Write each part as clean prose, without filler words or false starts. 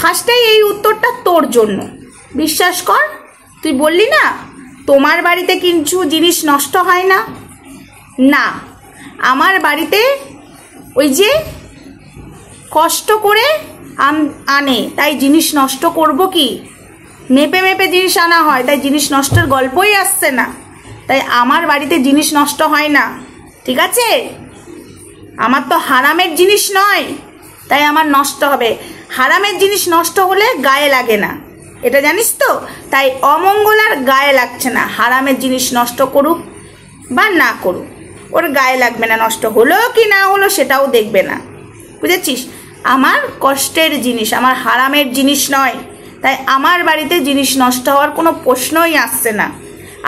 ফার্স্টেই এই উত্তরটা তোর জন্য। বিশ্বাস কর, তুই বললি না তোমার বাড়িতে কিছু জিনিস নষ্ট হয় না, না আমার বাড়িতে ওই যে কষ্ট করে আনে তাই জিনিস নষ্ট করব কি? মেপে মেপে জিনিস আনা হয় তাই জিনিস নষ্টের গল্পই আসছে না। তাই আমার বাড়িতে জিনিস নষ্ট হয় না, ঠিক আছে? আমার তো হারামের জিনিস নয় তাই আমার নষ্ট হবে। হারামের জিনিস নষ্ট হলে গায়ে লাগে না, এটা জানিস তো? তাই অমঙ্গল আর গায়ে লাগছে না। হারামের জিনিস নষ্ট করুক বা না করুক, ওর গায়ে লাগবে না। নষ্ট হলো কি না হলো সেটাও দেখবে না, বুঝেছিস? আমার কষ্টের জিনিস, আমার হারামের জিনিস নয়, তাই আমার বাড়িতে জিনিস নষ্ট হওয়ার কোনো প্রশ্নই আসছে না।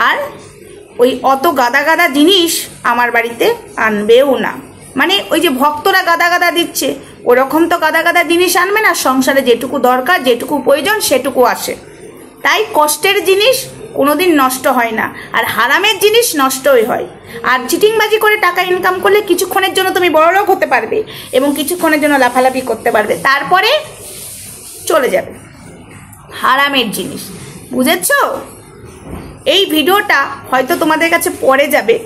আর ওই অত গাদা গাদা জিনিস আমার বাড়িতে আনবেও না। মানে ওই যে ভক্তরা গাদা গাদা দিচ্ছে ওরকম তো গাদা গাদা জিনিস আনবে না। সংসারে যেটুকু দরকার, যেটুকু প্রয়োজন সেটুকু আসে। তাই কষ্টের জিনিস কোনোদিন নষ্ট হয় না, আর হারামের জিনিস নষ্টই হয়। আর চিটিংবাজি করে টাকা ইনকাম করলে কিছুক্ষণের জন্য তুমি বড়লোক হতে পারবে এবং কিছুক্ষণের জন্য লাফালাফি করতে পারবে, তারপরে চলে যাবে। হারামের জিনিস, বুঝেছ? এই ভিডিওটা হয়তো তোমাদের কাছে পড়ে যাবে।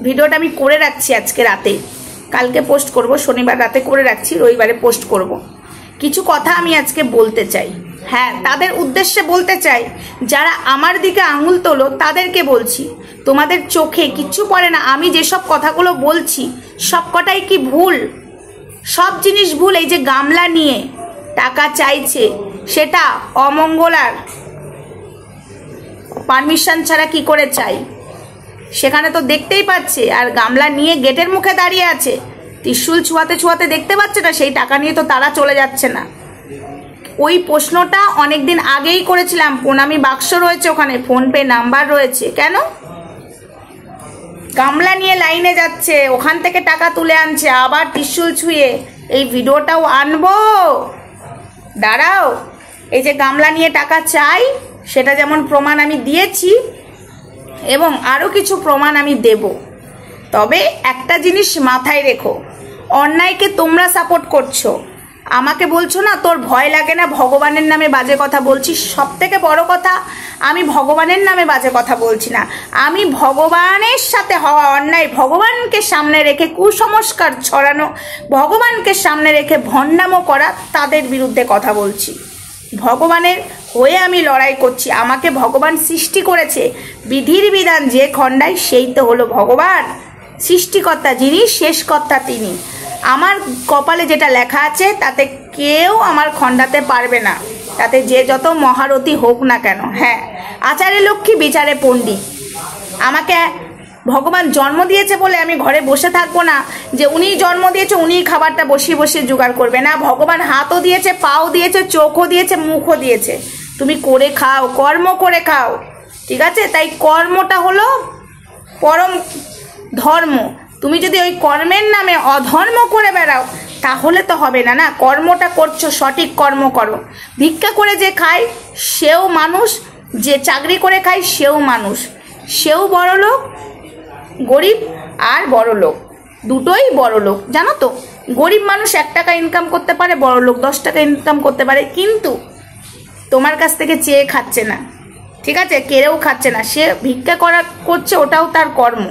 ভিডিওটা আমি করে রাখছি আজকে রাতে, কালকে পোস্ট করব, শনিবার রাতে করে রাখছি, রবিবারে পোস্ট করব। কিছু কথা আমি আজকে বলতে চাই। হ্যাঁ, তাদের উদ্দেশ্যে বলতে চাই যারা আমার দিকে আঙুল তোলো, তাদেরকে বলছি তোমাদের চোখে কিচ্ছু পড়ে না। আমি যেসব কথাগুলো বলছি সব কটাই কি ভুল? সব জিনিস ভুল। এই যে গামলা নিয়ে টাকা চাইছে, সেটা অমঙ্গলার পারমিশন ছাড়া কি করে চাই? সেখানে তো দেখতেই পাচ্ছে। আর গামলা নিয়ে গেটের মুখে দাঁড়িয়ে আছে, ত্রিশূল ছোঁয়াতে ছোঁয়াতে দেখতে পাচ্ছে না, সেই টাকা নিয়ে তো তারা চলে যাচ্ছে না। ওই প্রশ্নটা অনেকদিন আগেই করেছিলাম। প্রণামী বাক্স রয়েছে ওখানে, ফোনপে নাম্বার রয়েছে। কেন গামলা নিয়ে লাইনে যাচ্ছে, ওখান থেকে টাকা তুলে আনছে, আবার ত্রিশূল ছুঁয়ে? এই ভিডিওটাও আনবো, দাঁড়াও। এই যে গামলা নিয়ে টাকা চাই, সেটা যেমন প্রমাণ আমি দিয়েছি এবং আরও কিছু প্রমাণ আমি দেব। তবে একটা জিনিস মাথায় রেখো, অন্যায়কে তোমরা সাপোর্ট করছো, আমাকে বলছো না তোর ভয় লাগে না ভগবানের নামে বাজে কথা বলছিস। সব থেকে বড় কথা, আমি ভগবানের নামে বাজে কথা বলছি না, আমি ভগবানের সাথে হওয়া অন্যায়, ভগবানকে সামনে রেখে কুসংস্কার ছড়ানো, ভগবানকে সামনে রেখে ভণ্ডামো করা, তাদের বিরুদ্ধে কথা বলছি। ভগবানের হয়ে আমি লড়াই করছি। আমাকে ভগবান সৃষ্টি করেছে, বিধির বিধান যে খণ্ডায় সেই তো হলো ভগবান। সৃষ্টিকর্তা যিনি, শেষকর্তা তিনি। আমার কপালে যেটা লেখা আছে তাতে কেউ আমার খণ্ডাতে পারবে না, তাতে যে যত মহারথী হোক না কেন। হ্যাঁ, আচারে লক্ষ্মী বিচারে পণ্ডিত। আমাকে ভগবান জন্ম দিয়েছে বলে আমি ঘরে বসে থাকবো না যে উনিই জন্ম দিয়েছে, উনিই খাবারটা বসিয়ে বসিয়ে জোগাড় করবে না। ভগবান হাতও দিয়েছে, পাও দিয়েছে, চোখও দিয়েছে, মুখও দিয়েছে। তুমি করে খাও, কর্ম করে খাও, ঠিক আছে? তাই কর্মটা হলো পরম ধর্ম। তুমি যদি ওই কর্মের নামে অধর্ম করে বেড়াও তাহলে তো হবে না। না, কর্মটা করছো, সঠিক কর্ম করো। ভিক্ষা করে যে খায় সেও মানুষ, যে চাকরি করে খায় সেও মানুষ। সেও বড় লোক, গরিব আর বড় লোক দুটোই বড় লোক, জানো তো? গরিব মানুষ 1 টাকা ইনকাম করতে পারে, বড় লোক 10 টাকা ইনকাম করতে পারে, কিন্তু তোমার কাছ থেকে চেয়ে খাচ্ছে না, ঠিক আছে? কেড়েও খাচ্ছে না, সে ভিক্ষা করছে, ওটাও তার কর্ম।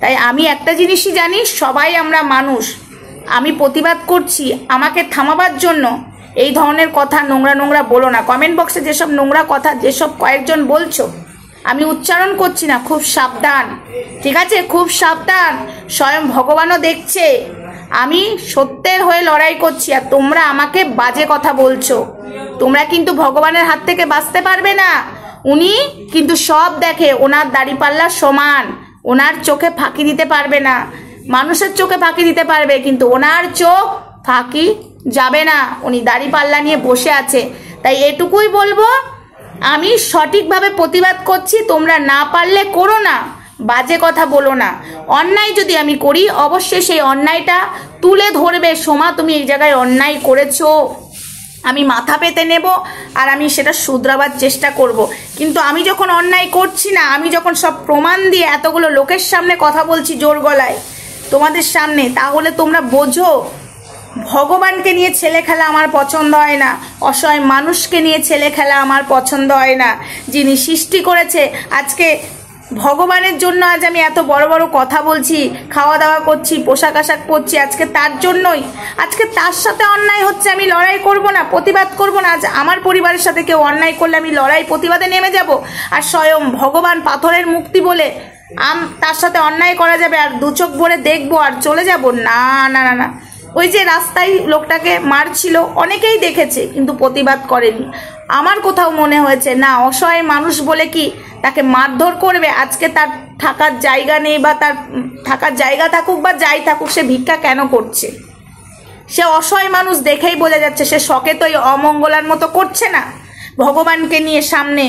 তাই আমি একটা জিনিসই জানি, সবাই আমরা মানুষ। আমি প্রতিবাদ করছি, আমাকে থামাবার জন্য এই ধরনের কথা নোংরা নোংরা বলো না। কমেন্ট বক্সে যেসব নোংরা কথা যেসব কয়েকজন বলছো, আমি উচ্চারণ করছি না, খুব সাবধান, ঠিক আছে? খুব সাবধান। স্বয়ং ভগবানও দেখছে আমি সত্যের হয়ে লড়াই করছি, আর তোমরা আমাকে বাজে কথা বলছো। তোমরা কিন্তু ভগবানের হাত থেকে বাঁচতে পারবে না। উনি কিন্তু সব দেখে, ওনার দাড়িপাল্লা সমান, ওনার চোখে ফাঁকি দিতে পারবে না। মানুষের চোখে ফাঁকি দিতে পারবে, কিন্তু ওনার চোখ ফাঁকি যাবে না। উনি দাড়িপাল্লা নিয়ে বসে আছে। তাই এটুকুই বলবো, আমি সঠিকভাবে প্রতিবাদ করছি, তোমরা না পারলে করো না, বাজে কথা বলো না। অন্যায় যদি আমি করি অবশ্যই সেই অন্যায়টা তুলে ধরবে, সোমা তুমি এই জায়গায় অন্যায় করেছো, আমি মাথা পেতে নেব আর আমি সেটা শুধরাবার চেষ্টা করব। কিন্তু আমি যখন অন্যায় করছি না, আমি যখন সব প্রমাণ দিয়ে এতগুলো লোকের সামনে কথা বলছি জোর গলায় তোমাদের সামনে, তাহলে তোমরা বোঝো ভগবানকে নিয়ে ছেলে খেলা আমার পছন্দ হয় না, অসহায় মানুষকে নিয়ে ছেলে খেলা আমার পছন্দ হয় না। যিনি সৃষ্টি করেছে, আজকে ভগবানের জন্য আজ আমি এত বড় বড় কথা বলছি, খাওয়া দাওয়া করছি, পোশাক আশাক পরছি, আজকে তার জন্যই। আজকে তার সাথে অন্যায় হচ্ছে, আমি লড়াই করব না, প্রতিবাদ করব না? আজ আমার পরিবারের সাথে কেউ অন্যায় করলে আমি লড়াই প্রতিবাদে নেমে যাব? আর স্বয়ং ভগবান পাথরের মুক্তি বলে তার সাথে অন্যায় করা যাবে আর দু চোখ ভরে দেখবো আর চলে যাব? না না না না। ওই যে রাস্তায় লোকটাকে মারছিল, অনেকেই দেখেছে কিন্তু প্রতিবাদ করেনি। আমার কোথাও মনে হয়েছে না, অসহায় মানুষ বলে কি তাকে মারধর করবে? আজকে তার থাকার জায়গা নেই, বা তার থাকার জায়গা থাকুক বা যাই থাকুক, সে ভিক্ষা কেন করছে? সে অসহায় মানুষ দেখেই বোঝা যাচ্ছে। সে শখে তো এই অমঙ্গলার মতো করছে না। ভগবানকে নিয়ে সামনে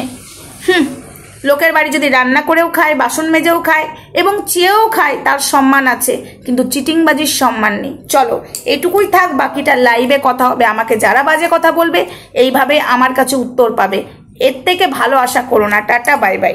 লোকের বাড়ি যদি রান্না করেও খায়, বাসন মেজেও খায় এবং চেয়েও খায়, তার সম্মান আছে, কিন্তু চিটিংবাজির সম্মান নেই। চলো এটুকুই থাক, বাকিটা লাইভে কথা হবে। আমাকে যারা বাজে কথা বলবে এইভাবে আমার কাছে উত্তর পাবে। এর থেকে ভালো আশা করো না। Tata, bye bye.